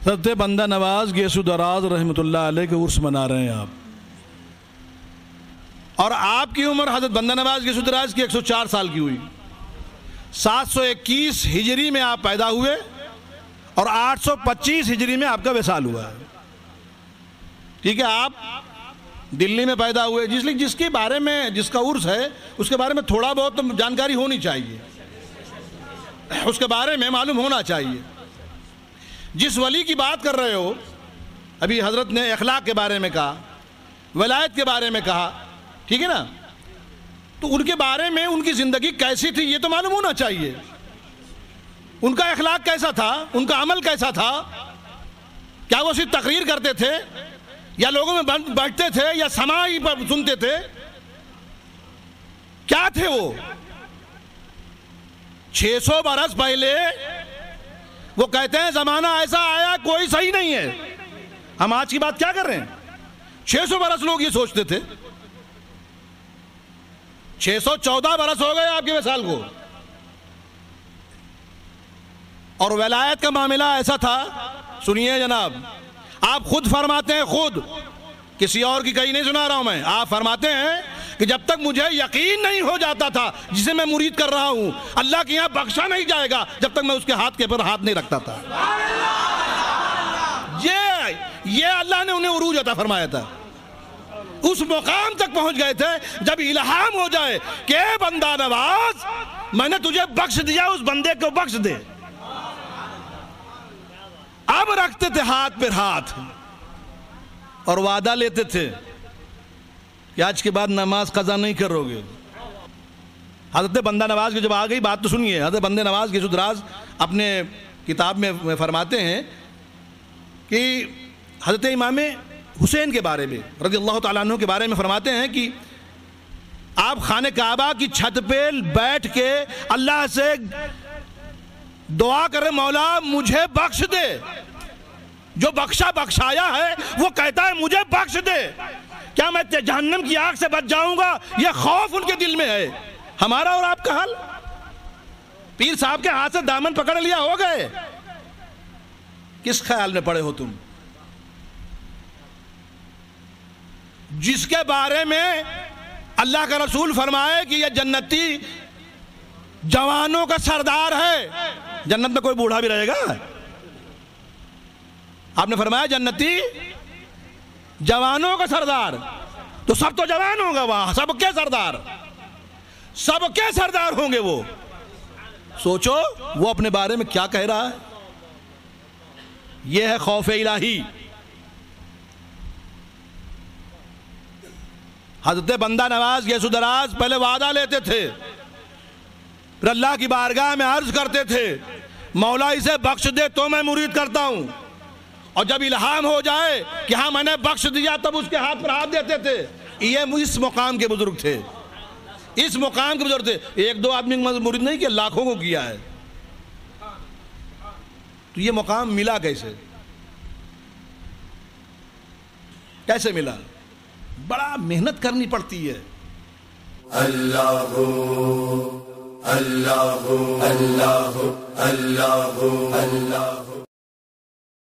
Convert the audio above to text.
हज़रत बंदा नवाज गेसु दराज रहमतुल्लाह अलैह के उर्स मना रहे हैं आप, और आपकी उम्र हज़रत बंदा नवाज गेसु दराज की 104 साल की हुई। 721 हिजरी में आप पैदा हुए और 825 हिजरी में आपका विसाल हुआ है। ठीक है, आप दिल्ली में पैदा हुए, जिसलिए जिसके बारे में जिसका उर्स है उसके बारे में थोड़ा बहुत तो जानकारी होनी चाहिए, उसके बारे में मालूम होना चाहिए। जिस वली की बात कर रहे हो, अभी हजरत ने अखलाक के बारे में कहा, वलायत के बारे में कहा, ठीक है ना, तो उनके बारे में उनकी ज़िंदगी कैसी थी ये तो मालूम होना चाहिए। उनका अखलाक कैसा था, उनका अमल कैसा था, क्या वो सिर्फ तकरीर करते थे या लोगों में बैठते थे या समाई पर सुनते थे, क्या थे वो? 600 बरस पहले वो कहते हैं जमाना ऐसा आया कोई सही नहीं है। हम आज की बात क्या कर रहे हैं? 600 बरस लोग ये सोचते थे। 614 बरस हो गए आपके विसाल को। और वलायत का मामला ऐसा था, सुनिए जनाब, आप खुद फरमाते हैं, खुद किसी और की कहीं नहीं सुना रहा हूं मैं, आप फरमाते हैं कि जब तक मुझे यकीन नहीं हो जाता था जिसे मैं मुरीद कर रहा हूं अल्लाह के यहां बख्शा नहीं जाएगा जब तक मैं उसके हाथ के ऊपर हाथ नहीं रखता था। ये अल्लाह ने उन्हें उरूज अता फरमाया था। उस मुकाम तक पहुंच गए थे जब इल्हाम हो जाए कि बंदा नवाज मैंने तुझे बख्श दिया, उस बंदे को बख्श दे। अब रखते थे हाथ पर हाथ और वादा लेते थे कि आज के बाद नमाज कज़ा नहीं करोगे। हज़रत बंदा नवाज की जब आ गई बात तो सुनिए, हज़रत बंदे नवाज गेसु दराज अपने किताब में फरमाते हैं कि हज़रत इमाम हुसैन के बारे में रज़ियल्लाहु ताला अन्हु के बारे में फरमाते हैं कि आप खाने काबा की छत पे बैठ के अल्लाह से दुआ करें, मौला मुझे बख्श दे। जो बख्शाया है वो कहता है मुझे बख्श दे, क्या मैं जहन्नम की आग से बच जाऊंगा, ये खौफ उनके दिल में है। हमारा और आपका हाल, पीर साहब के हाथ से दामन पकड़ लिया हो गए, किस ख्याल में पड़े हो तुम? जिसके बारे में अल्लाह का रसूल फरमाए कि यह जन्नती जवानों का सरदार है। जन्नत में कोई बूढ़ा भी रहेगा? आपने फरमाया जन्नती जवानों का सरदार, तो सब तो जवान होगा वहां, सबके सरदार होंगे वो। सोचो वो अपने बारे में क्या कह रहा है। यह है खौफ इलाही। हज़रत बंदा नवाज गेसु दराज पहले वादा लेते थे, फिर अल्लाह की बारगाह में अर्ज करते थे मौला इसे बख्श दे तो मैं मुरीद करता हूं। और जब इल्हाम हो जाए कि हाँ मैंने बख्श दिया तब उसके हाथ पर हाथ देते थे। ये इस मुकाम के बुजुर्ग थे, इस मुकाम के बुजुर्ग थे। एक दो आदमी मुरीद नहीं किया, लाखों को किया है। तो ये मुकाम मिला कैसे? कैसे मिला? बड़ा मेहनत करनी पड़ती है। अल्लाह अल्लाह अल्लाह अल्लाह अल्लाह